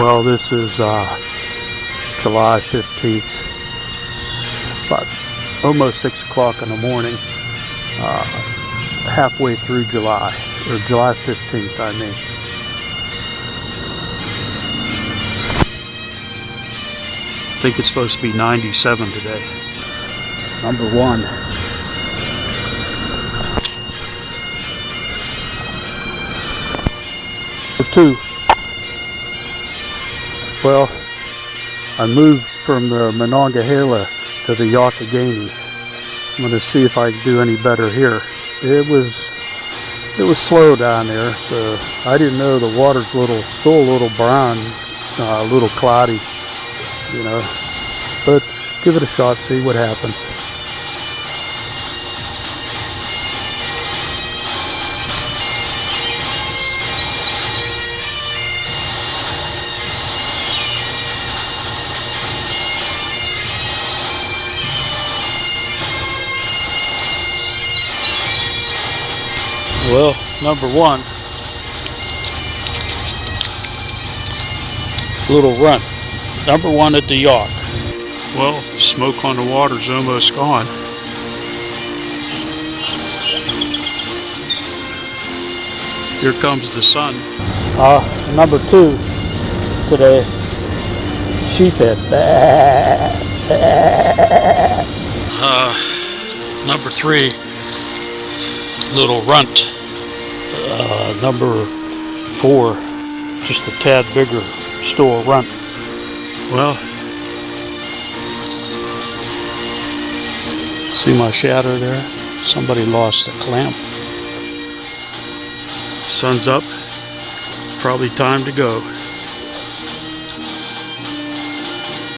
Well, this is July 15th, about almost 6 o'clock in the morning, halfway through July, or July 15th, I mean. I think it's supposed to be 97 today. Number one. Number two. Well, I moved from the Monongahela to the Youghiogheny. I'm going to see if I can do any better here. It was slow down there, so I didn't know the water's still a little brown, a little cloudy, you know. But give it a shot, see what happens. Well, number one, little run. Number one at the Yacht. Well, smoke on the water's almost gone. Here comes the sun. Number two today, sheephead. Number three, little runt. Number four, just a tad bigger, still a runt. Well, see my shadow there? Somebody lost a clamp. Sun's up, probably time to go.